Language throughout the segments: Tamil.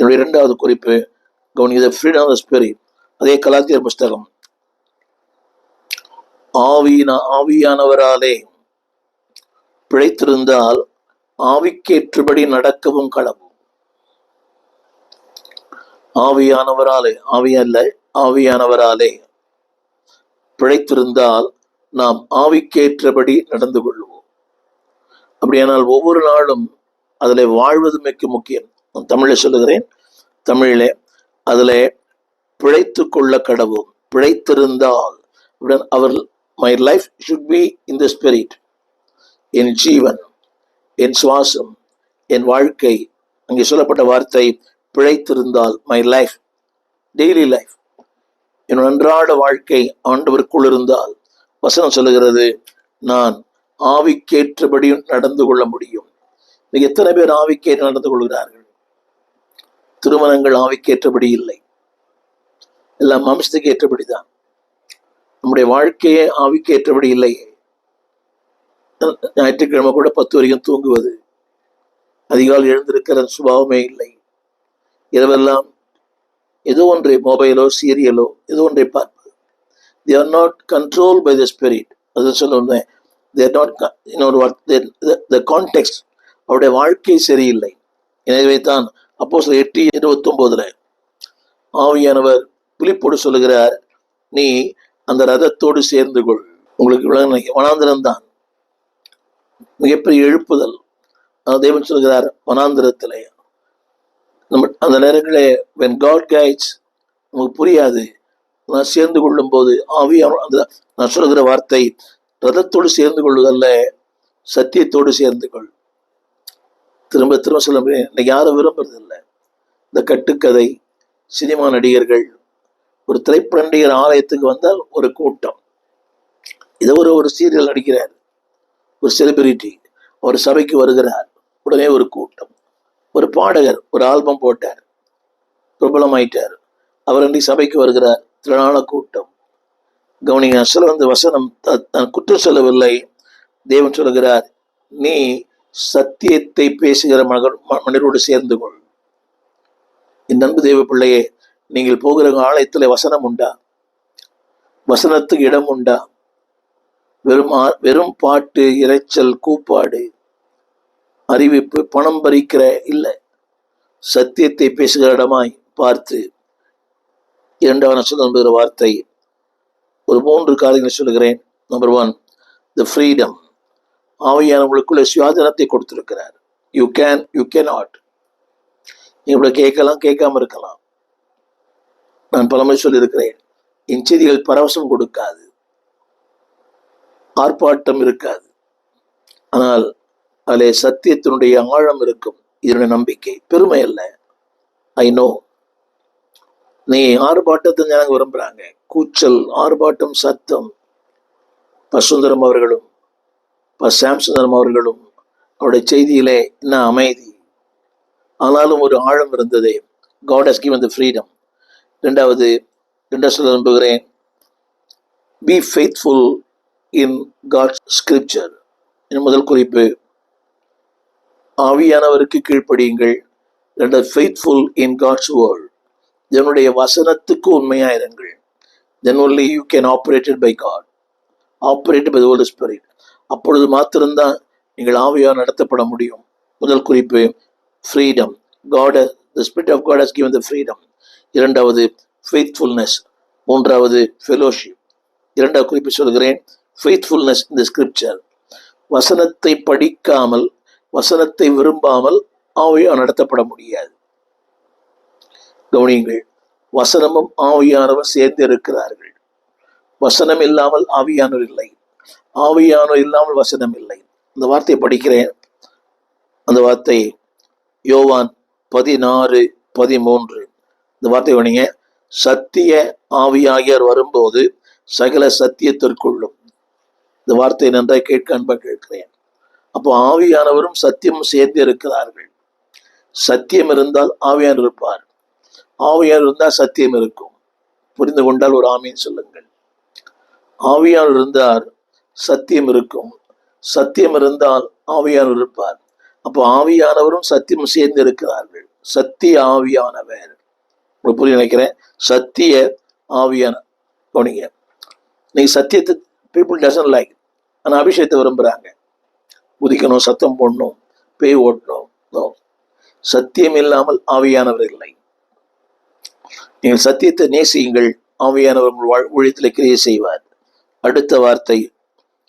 என்னுடைய இரண்டாவது குறிப்பு கவனிக்க, ஃப்ரீடம் ஆஃப் தி ஸ்பிரிட். அதே கலாத்தியர் புஸ்தகம், ஆவியானவராலே பிழைத்திருந்தால் ஆவிக்கேற்றபடி நடக்கவும் கடவும். ஆவியானவராலே, ஆவியல்ல, ஆவியானவராலே பிழைத்திருந்தால் நாம் ஆவிக்கேற்றபடி நடந்து கொள்வோம். அப்படியானால் ஒவ்வொரு நாளும் அதில் வாழ்வது மிக முக்கியம். தமிழில் சொல்லுகிறேன், தமிழிலே அதில் பிழைத்து கொள்ள கடவும். பிழைத்திருந்தால் அவர் my life should be in the spirit. என் ஜீவன், என் சுவாசம், என் வாழ்க்கை, அங்கே சொல்லப்பட்ட வார்த்தை பிழைத்திருந்தால், மை லைஃப், டெய்லி லைஃப், என் அன்றாட வாழ்க்கை ஆண்டவருக்குள் இருந்தால், வசனம் சொல்லுகிறது, நான் ஆவிக்கேற்றபடியும் நடந்து கொள்ள முடியும். இன்னைக்கு எத்தனை பேர் ஆவிக்கேற்ற நடந்து கொள்கிறார்கள்? திருமணங்கள் ஆவிக்கேற்றபடி இல்லை, எல்லாம் மாம்சத்துக்கு ஏற்றபடிதான். நம்முடைய வாழ்க்கையே ஆவிக்கேற்றபடி இல்லையே. ஞாயிற்றுக்கிழமை கூட 10 வரைக்கும் தூங்குவது, அதிகாலை எழுந்திருக்கிற சுபாவமே இல்லை. இரவெல்லாம் ஏதோ ஒன்றை, மொபைலோ சீரியலோ ஏதோ ஒன்றை பார்ப்பது. They are not controlled by the spirit. அது சொல்லுவேன், they are not, the context, அவருடைய வாழ்க்கை சரியில்லை. எனவே தான் அப்போஸ்தலர் 8:29 ஆவியானவர் பிலிப்போடு சொல்லுகிறார், நீ அந்த ரதத்தோடு சேர்ந்து கொள். உங்களுக்கு வனாந்திரம்தான் மிகப்பெரிய எழுப்புதல். தேவன் சொல்கிறார், வனாந்திரத்திலே அந்த நேரங்களே when God guides, நமக்கு புரியாது. நான் சேர்ந்து கொள்ளும் போது ஆவியான, நான் சொல்கிற வார்த்தை ரதத்தோடு சேர்ந்து கொள்வதல்ல, சத்தியத்தோடு சேர்ந்து கொள். திரும்ப திரும்ப சொல்ல முடியும். இன்னைக்கு யாரும் விரும்புறதில்லை. இந்த கட்டுக்கதை, சினிமா நடிகர்கள், ஒரு திரைப்பட நடிகர் ஆலயத்துக்கு வந்தால் ஒரு கூட்டம். இதை ஒரு சீரியல் நடிக்கிறார், ஒரு செலிபிரிட்டி, ஒரு சபைக்கு வருகிறார், உடனே ஒரு கூட்டம். ஒரு பாடகர் ஒரு ஆல்பம் போட்டார், பிரபலமாயிட்டார், அவர் அன்றைக்கு சபைக்கு வருகிறார், திரளான கூட்டம். கவனிங்க, சொல்ல வந்த வசனம் நான் குற்றம் சொல்லவில்லை. தேவன் சொல்லுகிறார், நீ சத்தியத்தை பேசுகிற மனிதரோடு சேர்ந்து கொள். என் அன்பு தேவ பிள்ளையே, நீங்கள் போகிற ஆலயத்தில் வசனம் உண்டா? வசனத்துக்கு இடம் உண்டா? வெறும் பாட்டு, இறைச்சல், கூப்பாடு, அறிவிப்பு, பணம் பறிக்கிற இல்லை. சத்தியத்தை பேசுகிற இடமாய் பார்த்து. இரண்டாவது சொல்லுகிற வார்த்தை ஒரு 3 காரியங்களை சொல்லுகிறேன். Number 1, the freedom. ஆவியானவர்களுக்குள்ள சுயாதீனத்தை கொடுத்திருக்கிறார். You cannot. நீங்க கேட்கலாம், கேட்காம இருக்கலாம். நான் பலமுறை சொல்லியிருக்கிறேன், என் செய்திகள் பரவசம் கொடுக்காது, ஆர்ப்பாட்டம் இருக்காது, ஆனால் அதில் சத்தியத்தினுடைய ஆழம் இருக்கும். இதனுடைய நம்பிக்கை, பெருமை அல்ல. I know. நீ ஆர்ப்பாட்டத்தை ஜனங்க விரும்புறாங்க, கூச்சல், ஆர்ப்பாட்டம், சத்தம். சுந்தரம் அவர்களும் சாம்சுந்தரம் அவர்களும் அவருடைய செய்தியிலே என்ன அமைதி, ஆனாலும் ஒரு ஆழம் இருந்ததே. God has given the freedom. ரெண்டாவது சொல்ல விரும்புகிறேன், be faithful in God's scripture. முதல் குறிப்பு, ஆவியானவருக்கு கீழ்ப்படியுங்கள். ரெண்டாவது, faithful in God's word. இதனுடைய வசனத்துக்கு உண்மையாயிருங்கள். Then only you can operate it by God, operate by the Holy Spirit. அப்பொழுது மாத்திரம்தான் நீங்கள் ஆவியால் நடத்தப்பட முடியும். முதல் குறிப்பு, freedom. The Spirit of God has given the freedom. இரண்டாவது, faithfulness. மூன்றாவது, fellowship. இரண்டாவது குறிப்பு சொல்கிறேன், faithfulness in the scripture. வசனத்தை படிக்காமல், வசனத்தை விரும்பாமல் ஆவியால் நடத்தப்பட முடியாது. கவனியுங்கள், வசனமும் ஆவியானவர் சேர்ந்து இருக்கிறார்கள். வசனம் இல்லாமல் ஆவியானவர் இல்லை, ஆவியானவர் இல்லாமல் வசனம் இல்லை. அந்த வார்த்தையை படிக்கிறேன். அந்த வார்த்தை யோவான் 16:13. இந்த வார்த்தை கவனிங்க, சத்திய ஆவியாகியார் வரும்போது சகல சத்தியத்திற்குள்ளும். இந்த வார்த்தை நன்றாய் கேட்கிறேன். அப்போ ஆவியானவரும் சத்தியமும் சேர்ந்து இருக்கிறார்கள். சத்தியம் இருந்தால் ஆவியானவர் இருப்பார், ஆவியானவர் இருந்தால் சத்தியம் இருக்கும். புரிந்து கொண்டால் ஒரு ஆமீன் சொல்லுங்கள். ஆவியானவர் இருந்தால் சத்தியம் இருக்கும், சத்தியம் இருந்தால் ஆவியானவர் இருப்பார். அப்போ ஆவியானவரும் சத்தியமும் சேர்ந்து இருக்கிறார்கள். சத்திய ஆவியானவர். உங்களுக்கு புரிய நினைக்கிறேன். சத்திய ஆவியான கவனிங்க. நீ சத்தியத்தை பீப்புள் டசன்ட் லைக், ஆனால் அபிஷேகத்தை விரும்புகிறாங்க. குதிக்கணும், சத்தம் போடணும், பேய் ஓட்டணும். சத்தியம் இல்லாமல் ஆவியானவர் இல்லை. நீங்கள் சத்தியத்தை நேசியுங்கள், ஆவியானவர் உங்கள் ஊழியத்தில் கிரியை செய்வார். அடுத்த வார்த்தை,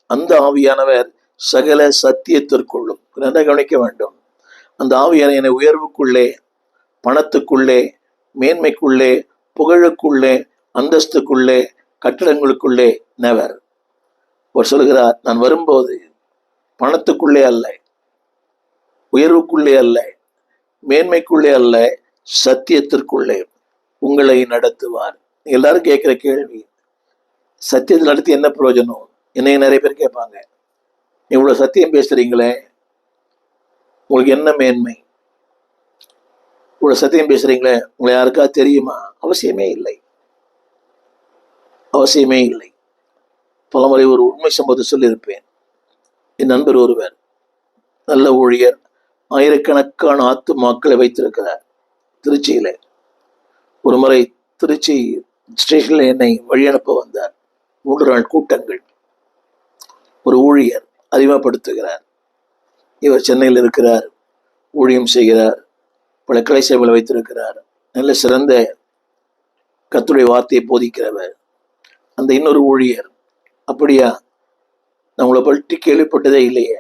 அந்த ஆவியானவர் சகல சத்தியத்திற்குள்ளும். நன்றாக கவனிக்க வேண்டும். அந்த ஆவியான என்னை உயர்வுக்குள்ளே, பணத்துக்குள்ளே, மேன்மைக்குள்ளே, புகழுக்குள்ளே, அந்தஸ்துக்குள்ளே, கட்டடங்களுக்குள்ளே நெவர். அவர் சொல்கிறார், நான் வரும்போது பணத்துக்குள்ளே அல்ல, உயர்வுக்குள்ளே அல்ல, மேன்மைக்குள்ளே அல்ல, சத்தியத்திற்குள்ளே உங்களை நடத்துவார். எல்லாரும் கேட்கிற கேள்வி, சத்தியத்தில் நடத்தி என்ன பிரயோஜனம்? என்னைய நிறைய பேர் கேட்பாங்க, இவ்வளவு சத்தியம் பேசுறீங்களே, உங்களுக்கு என்ன மேன்மை? இவ்வளவு சத்தியம் பேசுறீங்களே, உங்களை யாருக்கா தெரியுமா? அவசியமே இல்லை, அவசியமே இல்லை. பலமுறை ஒரு உண்மை சம்பவத்தை சொல்லியிருப்பேன். என் நண்பர் ஒருவர், நல்ல ஊழியர், ஆயிரக்கணக்கான ஆத்துமாக்களை வைத்திருக்கிறார் திருச்சியில. ஒரு முறை திருச்சி ஸ்டேஷன்ல என்னை வழி அனுப்ப வந்தார். 3 நாள் கூட்டங்கள். ஒரு ஊழியர் அறிமுகப்படுத்துகிறார். இவர் சென்னையில் இருக்கிறார், ஊழியம் செய்கிறார், பல கிளை சேவைகளை வைத்திருக்கிறார், நல்ல சிறந்த கர்த்தருடைய வார்த்தையை போதிக்கிறவர். அந்த இன்னொரு ஊழியர், அப்படியா, நான் உங்களை பற்றி கேள்விப்பட்டதே இல்லையே.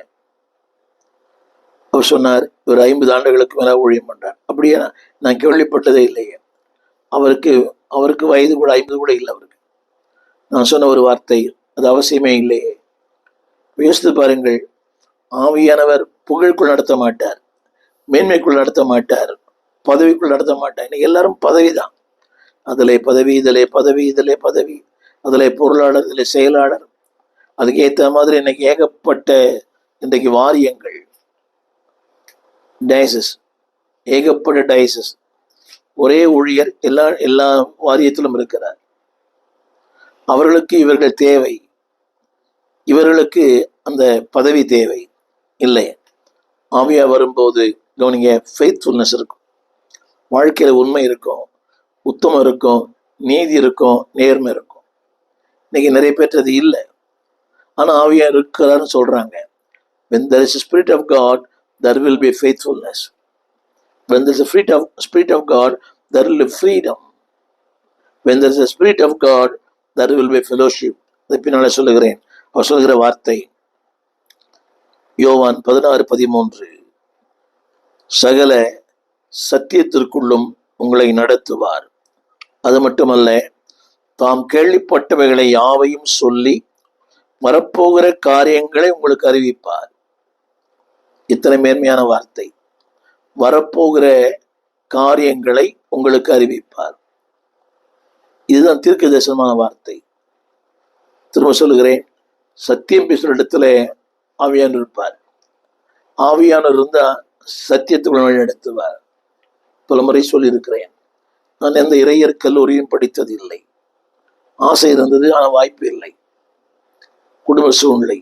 அவர் சொன்னார், இவர் 50 ஆண்டுகளுக்கு மேல ஊழியம் பண்றார். அப்படியே நான் கேள்விப்பட்டதே இல்லையே. அவருக்கு வயது கூட 50 கூட இல்லை அவருக்கு. நான் சொன்ன ஒரு வார்த்தை, அது அவசியமே இல்லையே. யோசித்து பாருங்கள், ஆவியானவர் புகழுக்குள் நடத்த மாட்டார், மேன்மைக்குள் நடத்த மாட்டார், பதவிக்குள் நடத்த மாட்டார். இன்னைக்கு எல்லாரும் பதவி தான். அதிலே பதவி, இதிலே பதவி, இதிலே பதவி, அதிலே பொருளாளர், இதிலே செயலாளர். அதுக்கு ஏற்ற மாதிரி இன்னைக்கு ஏகப்பட்ட இன்றைக்கு வாரியங்கள், டயசஸ், ஏகப்பட்ட டயசஸ். ஒரே ஊழியர் எல்லா வாரியத்திலும் இருக்கிறார். அவர்களுக்கு இவர்கள் தேவை, இவர்களுக்கு அந்த பதவி தேவை இல்லை. ஆவியா வரும்போது கவனிங்க, ஃபெய்த்ஃபுல்னஸ் இருக்கும், வாழ்க்கையில உண்மை இருக்கும், உத்தமம் இருக்கும், நீதி இருக்கும், நேர்மை இருக்கும். இன்னைக்கு நிறைய பேர் அது இல்லை. ஆனா ஆவியா இருக்கிறான்னு சொல்றாங்க. When there is a spirit of God, there will be faithfulness. When there is a spirit of God, there will be freedom. When there is a spirit of God, there will be fellowship. அதை பின்னால சொல்லுகிறேன். அவர் சொல்லுகிற வார்த்தை யோவான் 16:13, சகல சத்தியத்திற்குள்ளும் உங்களை நடத்துவார். அது மட்டுமல்ல, தாம் கேள்விப்பட்டவைகளை யாவையும் சொல்லி வரப்போகிற காரியங்களை உங்களுக்கு அறிவிப்பார். இத்தனை மேன்மையான வார்த்தை. வரப்போகிற காரியங்களை உங்களுக்கு அறிவிப்பார். இதுதான் தீர்க்க தரிசனமான வார்த்தை. திரும்ப சொல்லுகிறேன், சத்தியம் பேசுகிற இடத்துல ஆவியானவர் இருப்பார். ஆவியானவர் இருந்தா சத்தியத்துக்குள்ள வழிநடத்துவார். பல முறை சொல்லியிருக்கிறேன், நான் எந்த இறையர் கல்லூரியும் படித்தது இல்லை. ஆசை இருந்தது, ஆனால் வாய்ப்பு இல்லை, குடும்ப சூழ்நிலை.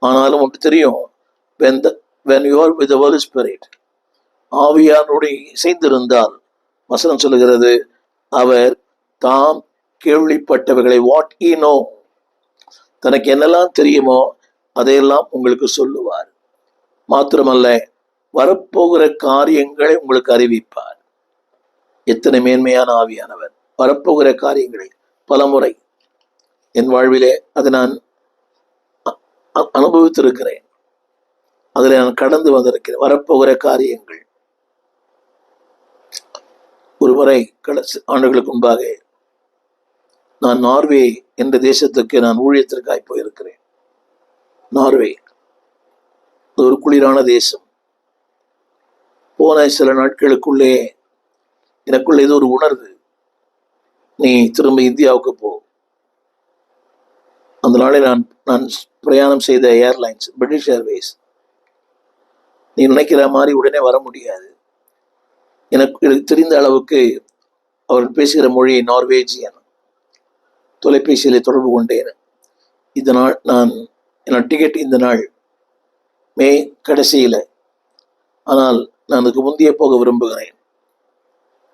ஆனாலும் ஒன்று தெரியும், when you are with the Holy Spirit, ஆவியானோடு இசைந்திருந்தால், வசனம் சொல்லுகிறது, அவர் தாம் கேள்விப்பட்டவைகளை, வாட் he know, தனக்கு என்னெல்லாம் தெரியுமோ அதையெல்லாம் உங்களுக்கு சொல்லுவார். மாத்திரமல்ல, வரப்போகிற காரியங்களை உங்களுக்கு அறிவிப்பார். எத்தனை மேன்மையான ஆவியானவர்! வரப்போகிற காரியங்களை பலமுறை என் வாழ்விலே அதை நான் அனுபவித்திருக்கிறேன், அதில் நான் கடந்து வந்திருக்கிறேன். வரப்போகிற காரியங்கள். ஒரு முறை ஆண்டுகளுக்கு முன்பாக நான் நார்வே என்ற தேசத்துக்கு நான் ஊழியத்திற்காய் போயிருக்கிறேன். நார்வே ஒரு குளிரான தேசம். போன சில நாட்களுக்குள்ளே எனக்குள்ள ஏதோ ஒரு உணர்வு, நீ திரும்ப இந்தியாவுக்கு போ. அந்த நாளை நான் பிரயாணம் செய்த ஏர்லைன்ஸ் பிரிட்டிஷ் ஏர்வேஸ். நீ நினைக்கிற மாதிரி உடனே வர முடியாது. எனக்கு தெரிந்த அளவுக்கு அவர்கள் பேசுகிற மொழி நார்வேஜியன். தொலைபேசியில் தொடர்பு கொண்டேன். இதனால் நான் டிக்கெட் இந்த நாள் மே கடைசியில், ஆனால் நான் அதுக்கு முந்தைய போக விரும்புகிறேன்.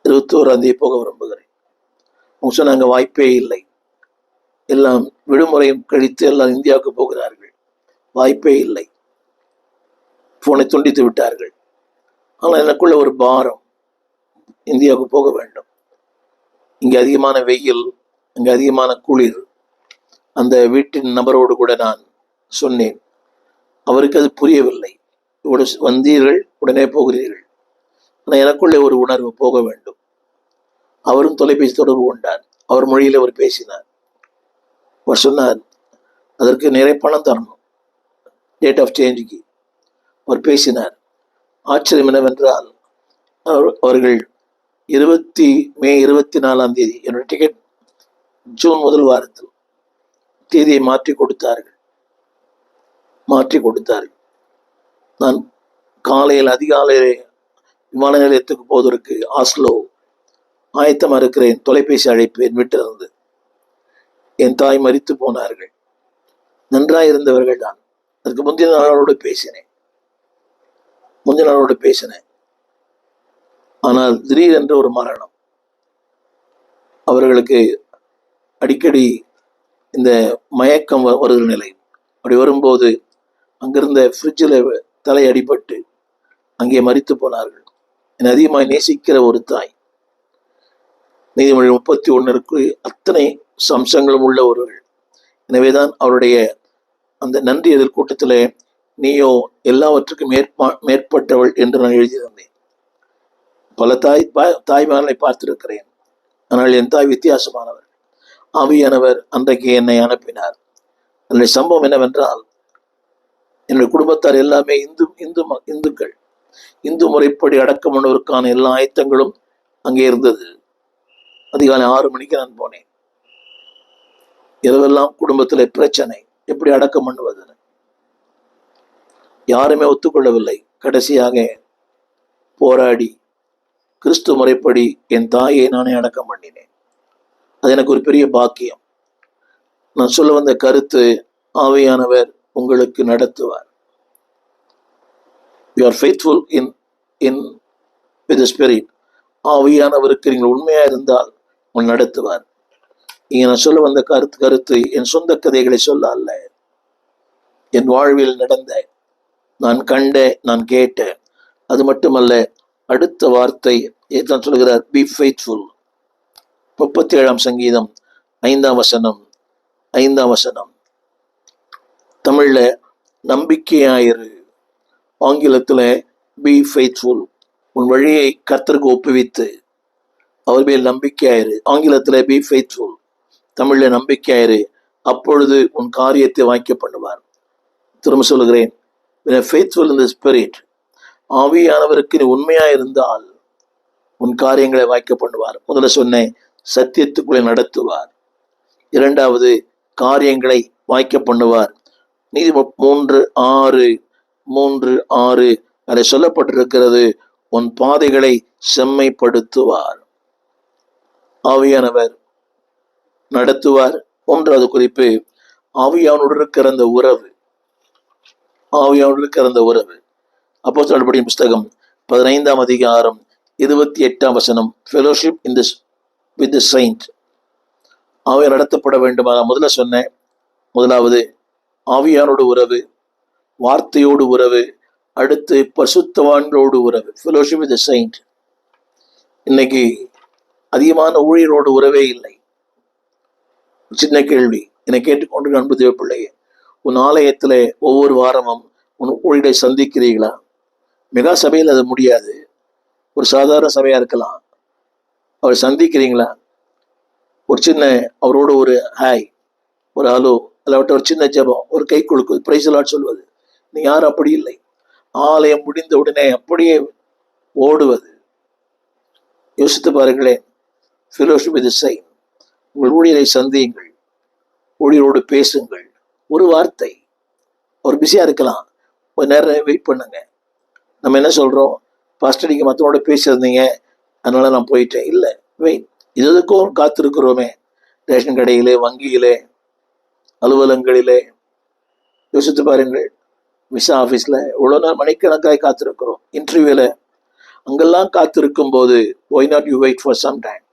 21 போக விரும்புகிறேன். அவங்க சொன்னாங்க வாய்ப்பே இல்லை, எல்லாம் விடுமுறையும் கழித்து எல்லாம் இந்தியாவுக்கு போகிறார்கள், வாய்ப்பே இல்லை. போனை துண்டித்து விட்டார்கள். ஆனால் எனக்குள்ள ஒரு பாரம், இந்தியாவுக்கு போக வேண்டும். இங்கே அதிகமான வெயில், இங்கே அதிகமான குளிர். அந்த வீட்டின் நபரோடு கூட நான் சொன்னேன். அவருக்கு அது புரியவில்லை. இவ்வளவு வந்தீர்கள், உடனே போகிறீர்கள். ஆனால் எனக்குள்ளே ஒரு உணர்வு, போக வேண்டும். அவரும் தொலைபேசி தொடர்பு கொண்டார். அவர் மொழியில் அவர் பேசினார். அவர் சொன்னார், அதற்கு நிறைய பணம் தரணும், டேட் ஆஃப் சேஞ்சுக்கு. அவர் பேசினார். ஆச்சரியம் என்னவென்றால், அவர்கள் மே 24 என்னுடைய டிக்கெட் ஜூன் முதல் வாரத்தில் தேதியை மாற்றி கொடுத்தார்கள். நான் காலையில் அதிகாலையிலே விமான நிலையத்துக்கு போவதற்கு ஆஸ்லோ ஆயத்தமாக இருக்கிறேன். தொலைபேசி அழைப்பு என் வீட்டிலிருந்து. என் தாய் மரித்து போனார்கள். நன்றாக இருந்தவர்கள் தான். அதுக்கு முந்தின நாளோடு பேசினேன். ஆனால் திடீரென்று ஒரு மரணம். அவர்களுக்கு அடிக்கடி இந்த மயக்கம் வருகிற நிலை. அப்படி வரும்போது அங்கிருந்த ஃப்ரிட்ஜில் தலை அடிபட்டு அங்கே மரித்து போனார்கள். என்னை அதிகமாக நேசிக்கிற ஒரு தாய். நீதிமொழி 31 அத்தனை அம்சங்களும் உள்ள ஒருவர்கள். எனவேதான் அவருடைய அந்த நன்றி எதிர் கூட்டத்தில் நீயோ எல்லாவற்றுக்கும் மேற்பட்டவள் என்று நான் எழுதியிருந்தேன். பல தாய்மார்களை பார்த்திருக்கிறேன். ஆனால் என் தாய் வித்தியாசமானவர். ஆவியானவர் அன்றைக்கு என்னை அனுப்பினார். என்னுடைய சம்பவம் என்னவென்றால், என்னுடைய குடும்பத்தார் எல்லாமே இந்துக்கள். இந்து முறைப்படி அடக்கம் பண்ணுவதற்கான எல்லா ஆயத்தங்களும் அங்கே இருந்தது. அதிகாலை 6 மணிக்கு நான் போனேன். இரவெல்லாம் குடும்பத்தில் பிரச்சனை, எப்படி அடக்கம் பண்ணுவது, யாருமே ஒத்துக்கொள்ளவில்லை. கடைசியாக போராடி கிறிஸ்து முறைப்படி என் தாயை நானே அடக்கம் பண்ணினேன். அது எனக்கு ஒரு பெரிய பாக்கியம். நான் சொல்ல வந்த கருத்து, ஆவியானவர் உங்களுக்கு நடத்துவார். You are faithful in with the Spirit. ஆவியானவருக்கு நீங்கள் உண்மையா இருந்தால் உன் நடத்துவார். இங்க நான் சொல்ல வந்த கருத்து என் சொந்த கதைகளை சொல்ல அல்ல, என் வாழ்வில் நடந்த, நான் கண்ட, நான் கேட்ட. அது மட்டுமல்ல, அடுத்த வார்த்தை தான் சொல்கிறார், பி ஃபெய்த்ஃபுல். 37 சங்கீதம் 5 வசனம். தமிழ்ல நம்பிக்கையாயிரு, ஆங்கிலத்துல பி ஃபெய்த்ஃபுல். உன் வழியை கர்த்தருக்கு ஒப்புவித்து அவர் மேல் நம்பிக்கையாயிரு. ஆங்கிலத்துல பி ஃபெய்த்ஃபுல், தமிழ்ல நம்பிக்கையாயிரு, அப்பொழுது உன் காரியத்தை வாய்க்க பண்ணுவார். திரும்ப சொல்லுகிறேன், faithful in the spirit. ஆவியானவருக்கு நீ உண்மையா இருந்தால் உன் காரியங்களை வாய்க்க பண்ணுவார். முதல்ல சொன்னேன், சத்தியத்துக்குள்ளே நடத்துவார். இரண்டாவது, காரியங்களை வாய்க்க பண்ணுவார். நீதி 3:6 அதை சொல்லப்பட்டிருக்கிறது, உன் பாதைகளை செம்மைப்படுத்துவார். ஆவியானவர் நடத்துவார். 1வது குறிப்பு, ஆவியானோடு இருக்கிற அந்த உறவு. அப்போஸ்தலர் நடபடியின் புஸ்தகம் 15 அதிகாரம் 28 fellowship in this with the Saint. ஆவியார் நடத்தப்பட வேண்டுமா? முதல்ல சொன்னேன், முதலாவது ஆவியானோடு உறவு, வார்த்தையோடு உறவு, அடுத்து பரிசுத்தவான்களோடு உறவு, ஃபெலோஷிப் வித் தி செயின்ட். இன்னைக்கு அதிகமான ஊழியரோடு உறவே இல்லை. சின்ன கேள்வி, என்னை கேட்டுக்கொண்டு அன்பு தேவ பிள்ளையே, உன் ஆலயத்தில் ஒவ்வொரு வாரமும் உன் ஊழியரை சந்திக்கிறீர்களா? மெகா சபையில் அது முடியாது, ஒரு சாதாரண சபையா இருக்கலாம். அவர் சந்திக்கிறீங்களா? ஒரு சின்ன அவரோட ஒரு ஹாய், ஒரு ஹலோ, இல்லாவிட்ட ஒரு சின்ன ஜெபம், ஒரு கை கொடுக்குது, பிரைஸ் தி லார்ட் சொல்வது. நீ யாரும் அப்படி இல்லை. ஆலயம் முடிந்த உடனே அப்படியே ஓடுவது. யோசித்து பாருங்களேன். Fellowship with the Saint. உங்கள் ஊழியரை சந்தியுங்கள், ஊழியரோடு பேசுங்கள். ஒரு வார்த்தை, ஒரு பிஸியா இருக்கலாம், ஒரு நேரம் வெயிட் பண்ணுங்க. நம்ம என்ன சொல்றோம், பாஸ்டர் நீங்க மற்றவங்களோட பேசியிருந்தீங்க அதனால நான் போயிட்டேன். இல்லை, வெயிட். இதுக்கும் காத்திருக்கிறோமே, ரேஷன் கடையிலே, வங்கியிலே, அலுவலகங்களிலே. யோசித்து பாருங்கள், விசா ஆஃபீஸில் இவ்வளோ நேரம் மணிக்கணக்காய் காத்திருக்கிறோம். இன்டர்வியூவில் அங்கெல்லாம் காத்திருக்கும் போது why not you wait for some time?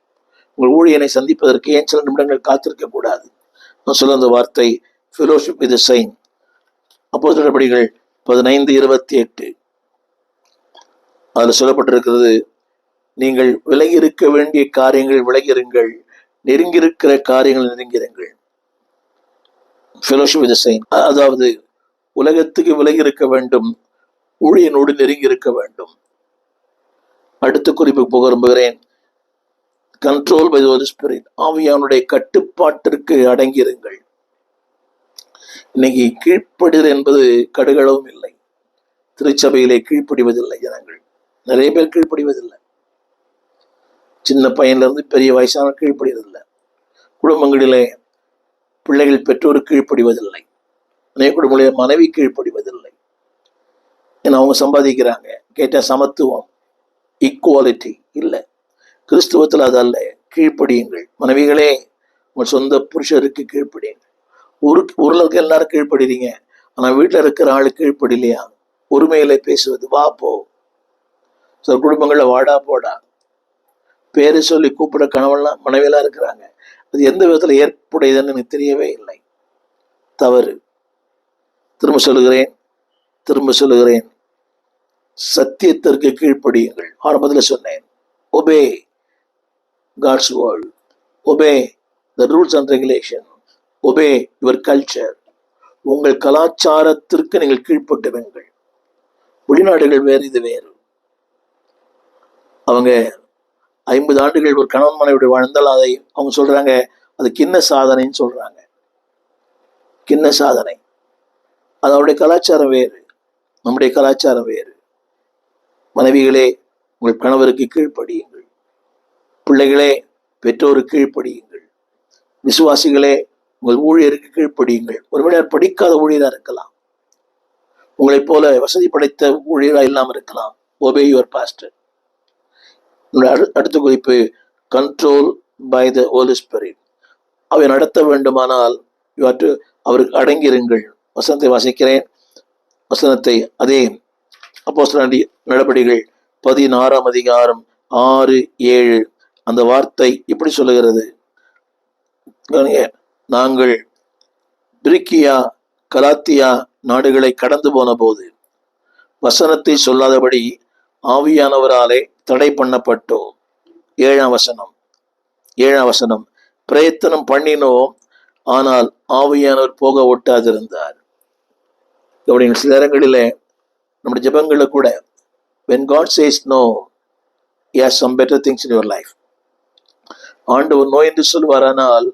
உங்கள் ஊழியனை சந்திப்பதற்கு ஏன் சில நிமிடங்கள் காத்திருக்க கூடாது? நான் சொல்ல அந்த வார்த்தை ஃபெலோஷிப் வித் சைன். அப்போஸ்தலர் நடபடிகள் 15:28 அதில் சொல்லப்பட்டிருக்கிறது, நீங்கள் விலகி இருக்க வேண்டிய காரியங்கள் விலகிருங்கள், நெருங்கியிருக்கிற காரியங்கள் நெருங்கிருங்கள். ஃபெலோஷிப் வித் சைன், அதாவது உலகத்துக்கு விலகி இருக்க வேண்டும், ஊழியனோடு நெருங்கி இருக்க வேண்டும். அடுத்த குறிப்புக்கு போக விரும்புகிறேன். Control by the Holy Spirit, ஆவியானுடைய கட்டுப்பாட்டிற்கு அடங்கியிருங்கள். இன்னைக்கு கீழ்ப்படுதல் என்பது கடுகளவும் இல்லை. திருச்சபையிலே கீழ்ப்படிவதில்லை ஜனங்கள். நிறைய பேர் கீழ்ப்படிவதில்லை. சின்ன பையன்ல இருந்து பெரிய வயசான கீழ்ப்படிவதில்லை. குடும்பங்களிலே பிள்ளைகள் பெற்றோர் கீழ்ப்படிவதில்லை. அநேக குடும்பங்களிலே மனைவி கீழ்ப்படிவதில்லை. ஏன்னா அவங்க சம்பாதிக்கிறாங்க. கேட்டால் சமத்துவம், ஈக்குவாலிட்டி இல்லை. கிறிஸ்துவத்தில் அதல்ல. கீழ்ப்படியுங்கள். மனைவிகளே, உங்கள் சொந்த புருஷருக்கு கீழ்ப்படியுங்கள். ஊரில் எல்லாரும் கீழ்ப்படுறீங்க, ஆனால் வீட்டில் இருக்கிற ஆளு கீழ்ப்படிலையா? உரிமையில பேசுவது, வா போ. சில குடும்பங்களில் வாடா போடா, பேரை சொல்லி கூப்பிட கணவன்லாம் மனைவியெல்லாம் இருக்கிறாங்க. அது எந்த விதத்தில் ஏற்புடையதுன்னு எனக்கு தெரியவே இல்லை. தவறு. திரும்ப சொல்லுகிறேன், சத்தியத்திற்கு கீழ்ப்படியுங்கள். ஆரம்பத்தில் சொன்னேன், obey God's word, obey the rules and regulation, obey your culture. உங்கள் கலாச்சாரத்திற்கு நீங்கள் கீழ்ப்பட்டுவீங்கள். வெளிநாடுகள் வேறு, இது வேறு. அவங்க 50 ஆண்டுகள் ஒரு கணவன் மனைவியோட வாழ்ந்தால் அதை அவங்க சொல்றாங்க அது கிண்ண சாதனைன்னு சொல்றாங்க. கிண்ண சாதனை. அது அவருடைய கலாச்சாரம் வேறு, நம்முடைய கலாச்சாரம் வேறு. மனைவிகளே, உங்கள் கணவருக்கு கீழ்ப்படியுங்கள். பிள்ளைகளே, பெற்றோருக்கு கீழ்ப்படியுங்கள். விசுவாசிகளே, உங்கள் ஊழியருக்கு கீழ்ப்படியுங்கள். ஒருவேளை படிக்காத ஊழியராக இருக்கலாம், உங்களைப் போல வசதி படைத்த ஊழியராக இல்லாமல் இருக்கலாம். Obey your pastor. அடுத்த குறிப்பு, control by the Holy Spirit. அவை நடத்த வேண்டுமானால் அவருக்கு அடங்கியிருங்கள். வசனத்தை வாசிக்கிறேன். வசனத்தை அதே அப்போஸ்தலர் நடபடிகள் 16ஆம் அதிகாரம் 6-7 அந்த வார்த்தை இப்படி சொல்லுகிறது. நாங்கள் பிரிக்கியா கலாத்தியா நாடுகளை கடந்து போன போது வசனத்தை சொல்லாதபடி ஆவியானவராலே தடை பண்ணப்பட்டோம். 7ஆம் வசனம், பிரயத்தனம் பண்ணினோம், ஆனால் ஆவியானவர் போக ஒட்டாதிருந்தார். சில நேரங்களிலே நம்முடைய ஜெபங்கள்ல கூட when God says no, he has some better things in your life. ஆண்டவர் நோ என்று சொல்வாரானால்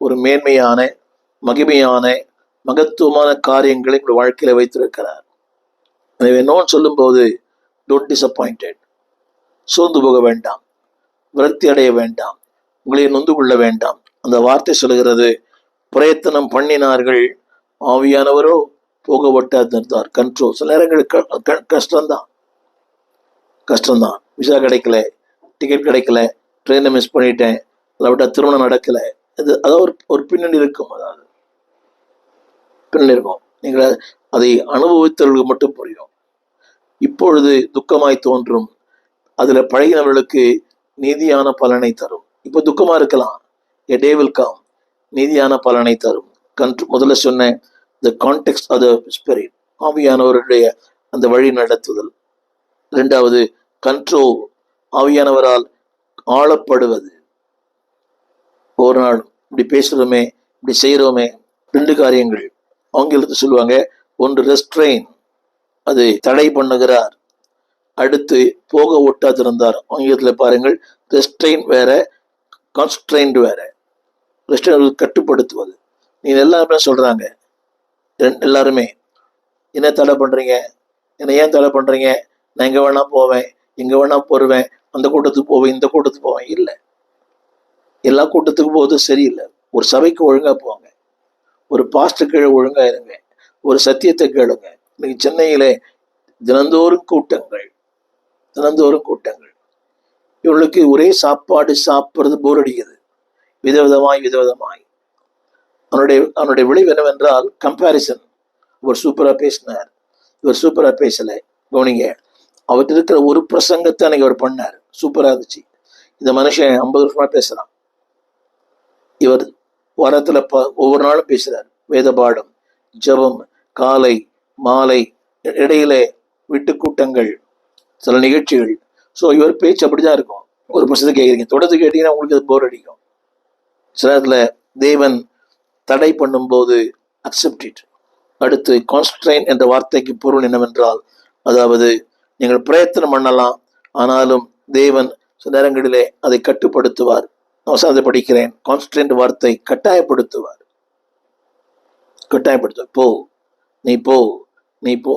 ஒரு மேன்மையான, மகிமையான, மகத்துவமான காரியங்களை உங்களுடைய வாழ்க்கையில வைத்திருக்கிறார். எனவே நோன்னு சொல்லும் போது டோன்ட் டிசப்பாயிண்டட். சோர்ந்து போக வேண்டாம், விரக்தி அடைய வேண்டாம், உங்களை நொந்து கொள்ள வேண்டாம். அந்த வார்த்தை சொல்லுகிறது, பிரயத்தனம் பண்ணினார்கள், ஆவியானவரோ போக ஒட்டாதிருந்தார். கண்ட்ரோல். சில நேரங்கள் கஷ்டம்தான். விசா கிடைக்கல, டிக்கெட் கிடைக்கல, ட்ரெயினை மிஸ் பண்ணிட்டேன், அதை விட்டா திருமணம் நடக்கல. அதாவது ஒரு பின்னணி இருக்கும். அதாவது பின்னணி இருக்கும். நீங்கள் அதை அனுபவித்தவர்களுக்கு மட்டும் புரியும். இப்பொழுது துக்கமாய் தோன்றும், அதுல பழகினவர்களுக்கு நீதியான பலனை தரும். இப்போ துக்கமா இருக்கலாம், a day will come, நீதியான பலனை தரும். முதல்ல சொன்ன the context of the spirit, ஆவியானவருடைய அந்த வழி நடத்துதல். இரண்டாவது கண்ட்ரோல், ஆவியானவரால் ஆளப்படுவது. ஒரு நாள் இப்படி பேசுறோமே, இப்படி செய்யறோமே, 2 காரியங்கள் ஆங்கிலத்தில் சொல்லுவாங்க. ஒன்று ரெஸ்ட்ரெயின், அது தடை பண்ணுகிறார். அடுத்து போக ஒட்டாதிருந்தார். ஆங்கிலத்தில் பாருங்கள், ரெஸ்ட்ரெயின் வேற, கான்ஸ்ட்ரெயின்ட் வேற. ரெஸ்ட்ரெயின் கட்டுப்படுத்துவது. நீங்க எல்லாருமே சொல்றாங்க, எல்லாருமே என்ன தடை பண்றீங்க, என்ன ஏன் தடை பண்றீங்க, நான் எங்க வேணா போவேன், எங்க வேணா போருவேன், அந்த கூட்டத்துக்கு போவேன், இந்த கூட்டத்துக்கு போவேன். இல்லை, எல்லா கூட்டத்துக்கும் போது சரியில்லை. ஒரு சபைக்கு ஒழுங்கா போங்க, ஒரு பாஸ்டர் கீழே ஒழுங்கா இருங்க, ஒரு சத்தியத்தை கேளுங்க. இன்னைக்கு சென்னையிலே தினந்தோறும் கூட்டங்கள். இவர்களுக்கு ஒரே சாப்பாடு சாப்பிட்றது போர் அடிக்குது. விதவிதமாய் அவனுடைய விளைவு என்னவென்றால் கம்பேரிசன். இவர் சூப்பரா பேசினார், இவர் சூப்பரா பேசல. கவனிங்க, அவர்கிட்ட இருக்கிற ஒரு பிரசங்கத்தை அன்னைக்கு அவர் பண்ணார், சூப்பரா இருந்துச்சு. இந்த மனுஷன் 50 வருஷமா பேசுறான். இவர் வாரத்துல ஒவ்வொரு நாளும் பேசுறார். வேத பாடம், ஜபம், காலை மாலை, இடையில வீட்டு கூட்டங்கள், சில நிகழ்ச்சிகள். ஸோ இவர் பேச்சு அப்படிதான் இருக்கும். ஒரு பிரசத்தை கேட்குறீங்க, தொடர்ந்து கேட்டீங்கன்னா உங்களுக்கு அது போர் அடிக்கும். சில நேரத்துல தேவன் தடை பண்ணும்போது அக்செப்ட் இட். அடுத்து கான்ஸ்ட்ரைன் என்ற வார்த்தைக்கு பொருள் என்னவென்றால், அதாவது நீங்கள் பிரயத்தனம் பண்ணலாம், ஆனாலும் தேவன் சில நேரங்களிலே அதை கட்டுப்படுத்துவார். நான் படிக்கிறேன், கான்ஸ்ட்ரைன் வார்த்தை கட்டாயப்படுத்துவார். கட்டாயப்படுத்துவார். போ, நீ போ, நீ போ.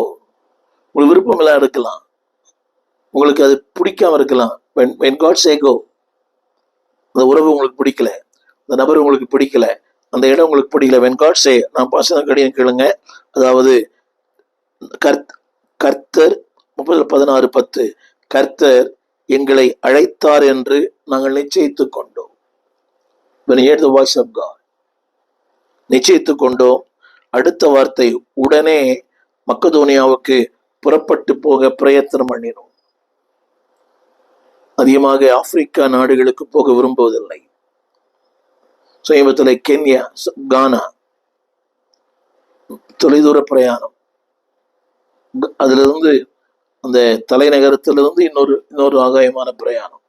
உங்களுக்கு விருப்பம் எல்லாம் இருக்கலாம், உங்களுக்கு அது பிடிக்காம இருக்கலாம். when God say go, அந்த உறவு உங்களுக்கு பிடிக்கல, அந்த நபர் உங்களுக்கு பிடிக்கல, அந்த இடம் உங்களுக்கு பிடிக்கல. when God say, நான் பாசனம் கடிதம் கேளுங்க, அதாவது கர்த்தர் 30:16-10, கர்த்தர் எங்களை அழைத்தார் என்று நாங்கள் நிச்சயித்துக் கொண்டோம். when you hear the voice of God, நிச்சயித்துக் கொண்டோம். அடுத்த வார்த்தை, உடனே மக்கதோனியாவுக்கு புறப்பட்டு போக பிரயத்தனம் பண்ணினோம். அதிகமாக ஆப்பிரிக்கா நாடுகளுக்கு போக விரும்புவதில்லை. சமீபத்தில் கென்யா, கானா, தொலைதூர பிரயாணம். அதுல இருந்து அந்த தலைநகரத்திலிருந்து இன்னொரு ஆகாயமான பிரயாணம்.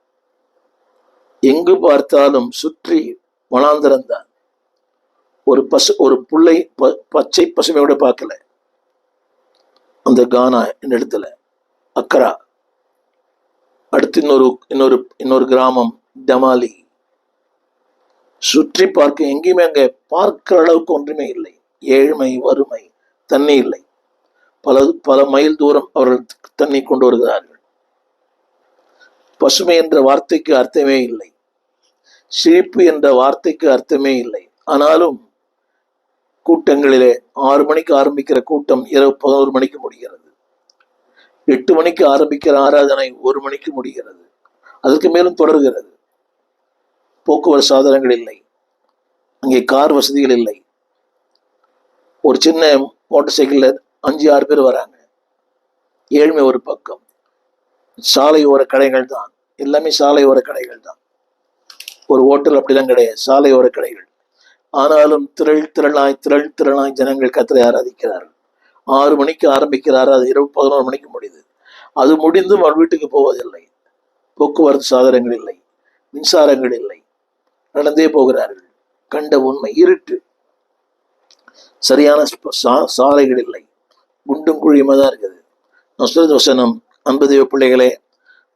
எங்கு பார்த்தாலும் சுற்றி வனாந்தரம் தான். ஒரு புள்ளை பச்சை பசுமையோட பார்க்கல. அந்த கானா என்ற இடத்துல அக்கரா, அடுத்து இன்னொரு கிராமம் டமாலி. சுற்றி பார்க்க எங்கேயுமே அங்க பார்க்கிற அளவுக்கு ஒன்றுமே இல்லை. ஏழ்மை, வறுமை, தண்ணி இல்லை. பல மைல் தூரம் அவர்கள் தண்ணி கொண்டு வருகிறார்கள். பசுமை என்ற வார்த்தைக்கு அர்த்தமே இல்லை, செழிப்பு என்ற வார்த்தைக்கு அர்த்தமே இல்லை. ஆனாலும் கூட்டங்களிலே 6 மணிக்கு ஆரம்பிக்கிற கூட்டம் இரவு 11 மணிக்கு முடிகிறது. 8 மணிக்கு ஆரம்பிக்கிற ஆராதனை 1 மணிக்கு முடிகிறது. அதற்கு மேலும் தொடர்கிறது. போக்குவரத்து சாதனங்கள் இல்லை, அங்கே கார் வசதிகள் இல்லை. ஒரு சின்ன மோட்டார் சைக்கிள்ல 5-6 பேர் வராங்க. ஏழ்மை ஒரு பக்கம். சாலை ஓர கடைகள் தான், எல்லாமே சாலை ஓர கடைகள் தான். ஒரு ஹோட்டல் அப்படிதான் கிடையாது, சாலை ஓர கடைகள். ஆனாலும் திரளாய் ஜனங்கள் கர்த்தரை ஆராதிக்கிறார்கள். 6 மணிக்கு ஆரம்பிக்கிறார், அது இரவு 11 மணிக்கு முடியுது. அது முடிந்தும் அவள் வீட்டுக்கு போவதில்லை. போக்குவரத்து சாதனங்கள் இல்லை, மின்சாரங்கள் இல்லை, நடந்தே போகிறார்கள். கண்ட உண்மை, இருட்டு, சரியான சாலைகள் இல்லை, குண்டும் குழியுமா தான் இருக்குது. நான் சொல்றது வசனம். அன்பு தேவ பிள்ளைகளே,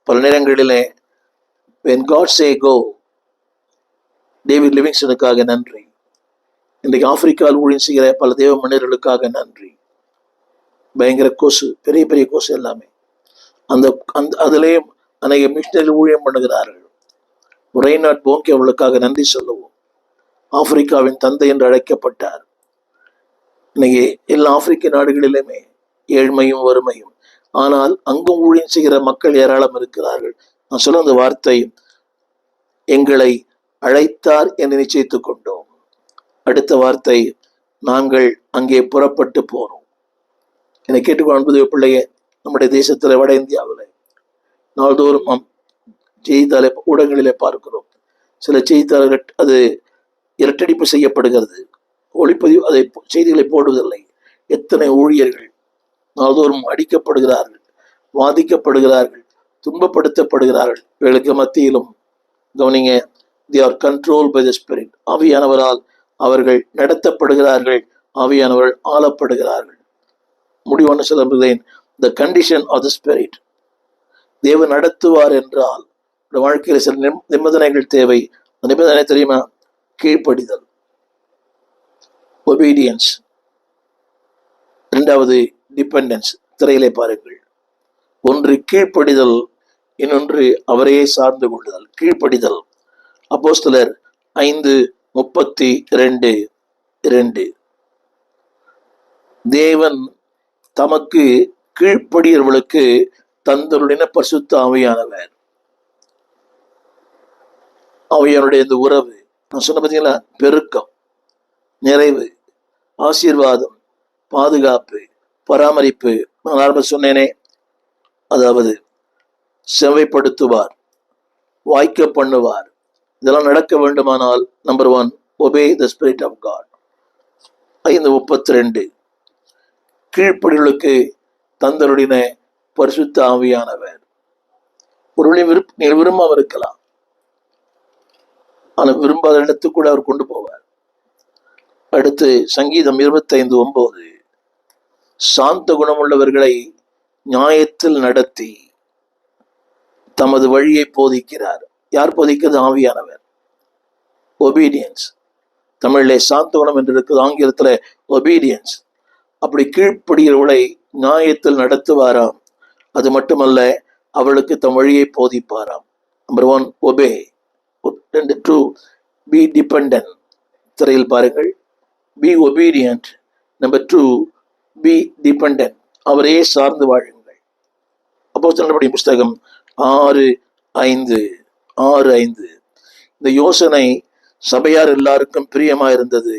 பல நேரங்களிலே when God say go, David லிவிங்ஸ்டனுக்காக நன்றி. இன்றைக்கு ஆப்பிரிக்காவில் ஊழியம் செய்கிற பல தேவ மனிதர்களுக்காக நன்றி. பயங்கர கொசு, பெரிய பெரிய கொசு எல்லாமே. அதுலேயும் அநேக மிஷனரி ஊழியம் பண்ணுகிறார்கள். ரெய்னார்ட் போங்கே அவர்களுக்காக நன்றி சொல்லுவோம். ஆப்பிரிக்காவின் தந்தை என்று அழைக்கப்பட்டார். இன்னைக்கு எல்லா ஆப்பிரிக்க நாடுகளிலுமே ஏழ்மையும் வறுமையும், ஆனால் அங்கும் ஊழியம் செய்கிற மக்கள் ஏராளம் இருக்கிறார்கள். நான் சொல்ல அந்த வார்த்தை, எங்களை அழைத்தார் என்று நிச்சயித்துக் கொண்டோம். அடுத்த வார்த்தை, நாங்கள் அங்கே புறப்பட்டு போறோம். என்னை கேட்டுக்கொண்டு பிள்ளைய, நம்முடைய தேசத்துல, வட இந்தியாவில் நாள்தோறும் செய்தித்தாளை ஊடகங்களிலே பார்க்கிறோம். சில செய்தித்தாளர்கள் அது இரட்டடிப்பு செய்யப்படுகிறது, ஒளிப்பதிவு அதை செய்திகளை போடுவதில்லை. எத்தனை ஊழியர்கள் நாள்தோறும் அடிக்கப்படுகிறார்கள், வாதிக்கப்படுகிறார்கள், துன்பப்படுத்தப்படுகிறார்கள். இவர்களுக்கு மத்தியிலும் கவனிங்க, they are controlled by the Spirit. ஆவியானவரால் அவர்கள் நடத்தப்படுகிறார்கள், ஆவியானவர்கள் ஆளப்படுகிறார்கள். முடிவான சொல்லுகிறேன், the condition of the Spirit. தேவன் நடத்துவார் என்றால் வாழ்க்கையில் சில நிபந்தனைகள் தேவை. அந்த நிபந்தனை தெரியுமா? கீழ்ப்படிதல், ஒபீடியன்ஸ். 2வது டிபெண்டன்ஸ். திரையிலே பாருங்கள். ஒன்று கீழ்ப்படிதல், இன்னொன்று அவரையே சார்ந்து கொள்ளுதல். கீழ்ப்படிதல். அப்போஸ்தலர் 5:32. தேவன் தமக்கு கீழ்ப்படியவர்களுக்கு தந்தருளின பரிசுத்த ஆவியானவர். ஆவியானுடைய இந்த உறவு நான் சொன்ன பார்த்தீங்களா? பெருக்கம், நிறைவு, ஆசீர்வாதம், பாதுகாப்பு, பராமரிப்பு. நான் ஆரம்ப சொன்னேனே, அதாவது செவைப்படுத்துவார், வாய்க்க பண்ணுவார். இதெல்லாம் நடக்க வேண்டுமானால் number 1, obey the spirit of God. 5:32 கீழ்ப்படிகளுக்கு தந்தருடின பரிசுத்த ஆவியானவர். ஒரு நீங்கள் விரும்பாம இருக்கலாம், ஆனால் விரும்பாத இடத்துக்கு கூட அவர் கொண்டு போவார். அடுத்து சங்கீதம் 25:9 சாந்த குணமுள்ளவர்களை நியாயத்தில் நடத்தி தமது வழியை போதிக்கிறார். யார் போதிக்கிறது? ஆவியானவர். ஒபீடியன்ஸ். தமிழிலே சாந்த குணம் என்று இருக்குது, ஆங்கிலத்தில் ஒபீடியன்ஸ். அப்படி கீழ்ப்படுகிறவளை நியாயத்தில் நடத்துவாராம். அது மட்டுமல்ல, அவளுக்கு தம் வழியை போதிப்பாராம். Number 1 obey. 2 be dependent. திரையில் பாருங்கள், be obedient. Number 2 be dependent. அவரையே சார்ந்து வாழுங்கள். அப்போஸ்தலர்களுடைய புஸ்தகம் 6:5. இந்த யோசனை சபையார் எல்லாருக்கும் பிரியமா இருந்தது.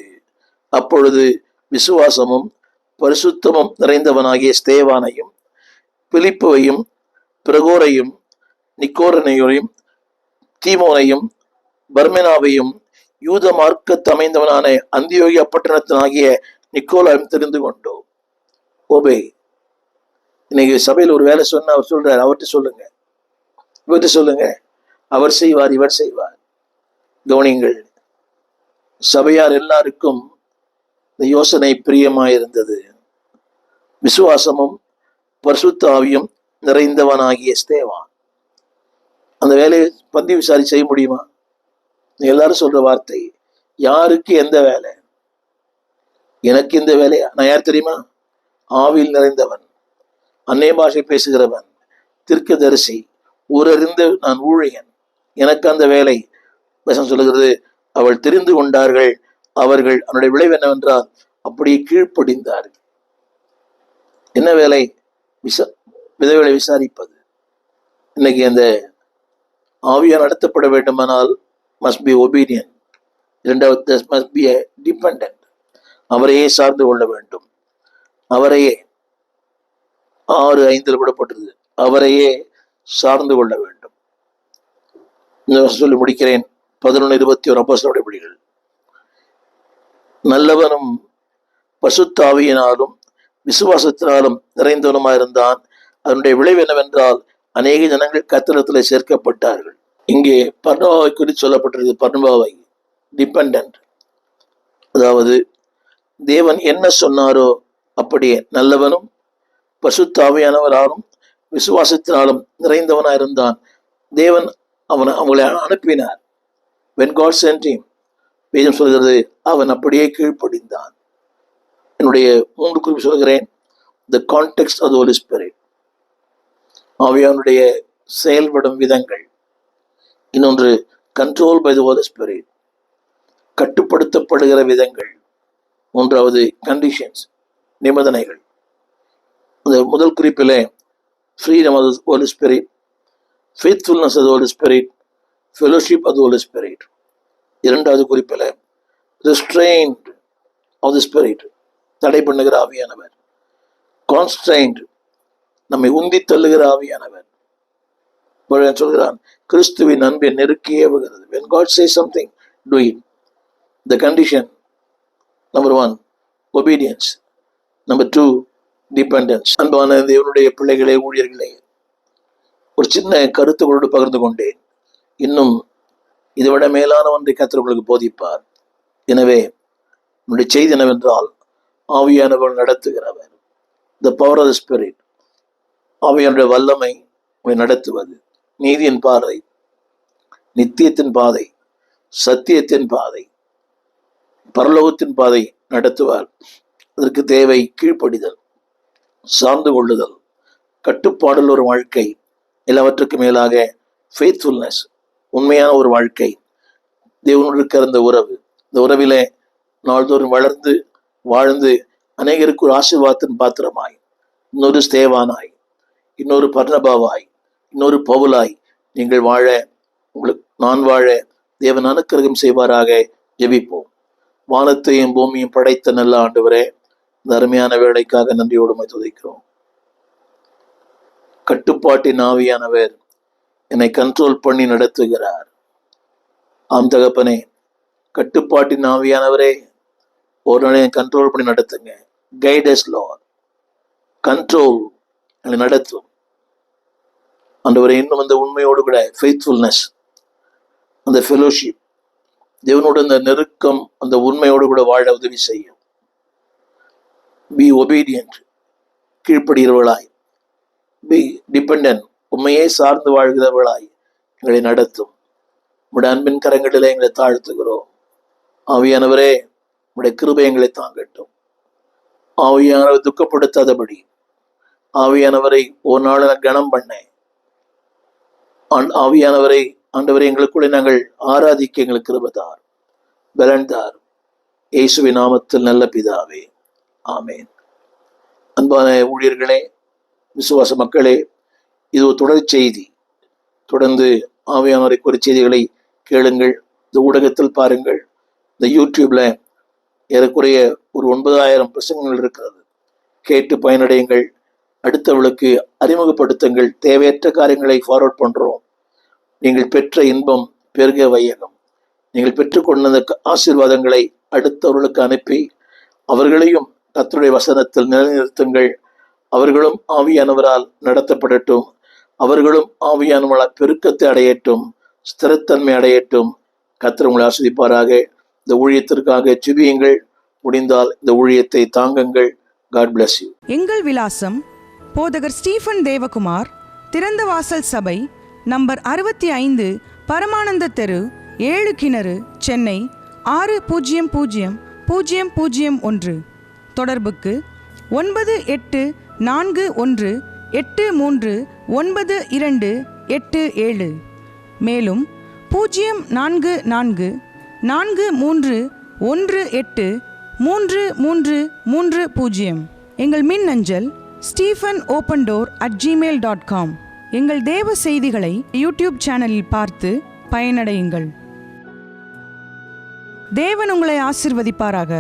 அப்பொழுது விசுவாசமும் பரிசுத்தமும் நிறைந்தவனாகிய ஸ்தேவானையும் பிலிப்பையும் பிரகோரையும் நிக்கோரனையும் தீமோனையும் பர்மெனாவையும் யூத மார்க்கத்து அமைந்தவனான அந்தியோகியா பட்டணத்தினாகிய நிக்கோலாவையும் தெரிந்து கொண்டோம். ஓபே. இன்னைக்கு சபையில் ஒரு வேலை சொன்னா அவர் சொல்றாரு, அவர்கிட்ட சொல்லுங்க, இவர்கிட்ட சொல்லுங்க, அவர் செய்வார், இவர் செய்வார். கவனிங்கள், சபையார் எல்லாருக்கும் இந்த யோசனை பிரியமாயிருந்தது. விசுவாசமும் பரிசுத்த ஆவியும் நிறைந்தவனாகிய ஸ்தேவான். அந்த வேலையை பந்தி விசாரி செய்ய முடியுமா? எல்லாரும் சொல்ற வார்த்தை, யாருக்கு எந்த வேலை? எனக்கு இந்த வேலையா? நான் யார் தெரியுமா? ஆவியில் நிறைந்தவன், அன்னை பாஷை பேசுகிறவன், தீர்க்கதரிசி, ஊரறிந்த நான் ஊழியன். எனக்கு அந்த வேலை. வசனம் சொல்லுகிறது, அவள் தெரிந்து கொண்டார்கள். அவர்கள் அவனுடைய விளைவு என்னவென்றால் அப்படியே கீழ்ப்படிந்தார்கள். என்ன வேலை? விதவைகளை விசாரிப்பது. இன்னைக்கு அந்த ஆவியால் நடத்தப்பட வேண்டுமானால் must be obedient. இரண்டாவது must be a dependent. அவரையே சார்ந்து கொள்ள வேண்டும். அவரையே 6:5 விடப்பட்டது, அவரையே சார்ந்து கொள்ள வேண்டும். சொல்லி முடிக்கிறேன். 11:21 அப்போஸ்தலருடைய படிகள். நல்லவனும் பரிசுத்த ஆவியினாலும் விசுவாசத்தினாலும் நிறைந்தவனுமாயிருந்தான். அதனுடைய விளைவு என்னவென்றால் அநேக ஜனங்கள் கர்த்தரிடத்திலே சேர்க்கப்பட்டார்கள். இங்கே பர்னபாவை குறித்து சொல்லப்பட்டிருக்கு. பர்னபாவை டிபெண்டன்ட், அதாவது தேவன் என்ன சொன்னாரோ அப்படியே நல்லவனும் பரிசுத்த ஆவியானவராலும் விசுவாசத்தினாலும் நிறைந்தவனாயிருந்தான். தேவன் அவங்களை அனுப்பினார். When God sent him, வேதம் சொல்கிறது, அவன் அப்படியே கீழ்ப்படிந்தான். என்னுடைய 3 குறிப்பு சொல்கிறேன். The context of the Holy Spirit, ஆவியானுடைய செயல்படும் விதங்கள். இன்னொன்று control by the Holy Spirit, கட்டுப்படுத்தப்படுகிற விதங்கள். மூன்றாவது கண்டிஷன்ஸ், நிபந்தனைகள். அந்த முதல் குறிப்பிலே freedom of the Holy Spirit, faithfulness of the Holy Spirit, fellowship of the Holy Spirit. இரண்டாவது குறிப்பில் ரெஸ்ட்ரெயின்ட் ஆஃப் தி ஸ்பிரிட், தடை பண்ணுகிற ஆவியானவர். கான்ஸ்ட்ரெயின்ட், நம்மை உந்தி தள்ளுகிற ஆவியானவர். சொல்கிறான், கிறிஸ்துவின் அன்பை நெருக்கி ஏவுகிறது. When God says something, do it. The condition, number 1, obedience. Number 2, dependence. அன்பான தேவனுடைய பிள்ளைகளே, ஊழியர்களே, ஒரு சின்ன கருத்துக்களோடு பகிர்ந்து கொண்டேன். இன்னும் இதைவிட மேலான ஒன்றை கர்த்தர் உங்களுக்கு போதிப்பார். எனவே நம்முடைய செய்தி என்னவென்றால், ஆவியானவர் நடத்துகிறவர். The power of the Spirit, ஆவியானுடைய வல்லமை உங்களை நடத்துவது. நீதியின் பாதை, நித்தியத்தின் பாதை, சத்தியத்தின் பாதை, பரலோகத்தின் பாதை நடத்துவார். அதற்கு தேவை கீழ்ப்படிதல், சார்ந்து கொள்ளுதல், கட்டுப்பாடுள்ள ஒரு வாழ்க்கை, எல்லாவற்றுக்கும் மேலாக ஃபெய்த்ஃபுல்னஸ், உண்மையான ஒரு வாழ்க்கை, தேவனோடு இருக்கிற அந்த உறவு. இந்த உறவிலே நாள்தோறும் வளர்ந்து வாழ்ந்து அநேகருக்கு ஒரு ஆசீர்வாதத்தின் பாத்திரமாய், இன்னொரு ஸ்தேவானாய், இன்னொரு பர்னபாவாய், இன்னொரு பவுலாய் நீங்கள் வாழ, உங்களுக்கு நான் வாழ தேவன் அனுக்கிரகம் செய்வாராக. ஜெபிப்போம். வானத்தையும் பூமியும் படைத்த நல்ல ஆண்டவரே, இந்த அருமையான வேலைக்காக நன்றியோடு துதிக்கிறோம். கட்டுப்பாட்டின் ஆவியானவர் என்னை கண்ட்ரோல் பண்ணி நடத்துகிறார். ஆம் தகப்பனே, கட்டுப்பாட்டின் ஆவியானவரே ஒரு நாளையும் கண்ட்ரோல் பண்ணி நடத்துங்க. கைடஸ் லார்ட், கண்ட்ரோல் என்னை நடத்தும் ஆண்டவரே. இன்னும் அந்த உண்மையோடு கூட ஃபெய்த்ஃபுல்னஸ், அந்த ஃபெலோஷிப், தேவனோட அந்த நெருக்கம், அந்த உண்மையோடு கூட வாழ உதவி செய்யும். பி ஒபீடியன்ட், கீழ்ப்படுகிறவர்களாய். பி டிபெண்டன்ட், உண்மையே சார்ந்து வாழ்கிறவர்களாய் எங்களை நடத்தும். உடைய அன்பின் கரங்களிலே எங்களை தாழ்த்துகிறோம். ஆவியானவரே, உடைய கிருபை எங்களை தாங்கட்டும். ஆவியானவரை துக்கப்படுத்தாதபடி, ஆவியானவரை ஒரு நாள் கனம் பண்ண, ஆவியானவரை ஆண்டவரை எங்களுக்குள்ளே நாங்கள் ஆராதிக்க எங்களுக்கு கிருபை தார், பலன் தார். இயேசுவின் நாமத்தில் நல்ல பிதாவே, ஆமேன். அன்பான ஊழியர்களே, விசுவாச மக்களே, இது ஒரு தொடர் செய்தி. தொடர்ந்து ஆவியானவரை குறித்த செய்திகளை கேளுங்கள். இந்த ஊடகத்தில் பாருங்கள். இந்த யூடியூப்ல ஏறக்குறைய ஒரு 9,000 பிரசங்கங்கள் இருக்கிறது. கேட்டு பயனடையுங்கள். அடுத்தவர்களுக்கு அறிமுகப்படுத்துங்கள். தேவையற்ற காரியங்களை ஃபார்வர்ட் பண்றோம். நீங்கள் பெற்ற இன்பம் பெருக வையகம். நீங்கள் பெற்றுக்கொண்ட ஆசீர்வாதங்களை அடுத்தவர்களுக்கு அனுப்பி அவர்களையும் கர்த்தருடைய வசனத்தில் நிலைநிறுத்துங்கள். அவர்களும் ஆவியானவரால் நடத்தப்படட்டும். அவர்களும் ஆவியானவரால் பெருக்கத்தை அடையட்டும், ஸ்திரத்தன்மை அடையட்டும். கர்த்தர் உங்களை ஆசீர்வதிப்பாராக. இந்த ஊழியத்திற்காக ஜெபியுங்கள். முடிந்தால் இந்த ஊழியத்தை தாங்குங்கள். God bless you. எங்கள் விலாசம்: போதகர் ஸ்டீஃபன் தேவகுமார், திறந்த வாசல் சபை, நம்பர் 65, பரமானந்த தெரு, 7 கிணறு, சென்னை 600001. தொடர்புக்கு 9841839287. மேலும் 0444183330. எங்கள் மின்னஞ்சல் stephen.opendoor@gmail.com. எங்கள் தேவ செய்திகளை யூடியூப் சேனலில் பார்த்து பயனடையுங்கள். தேவன் உங்களை ஆசீர்வதிப்பாராக.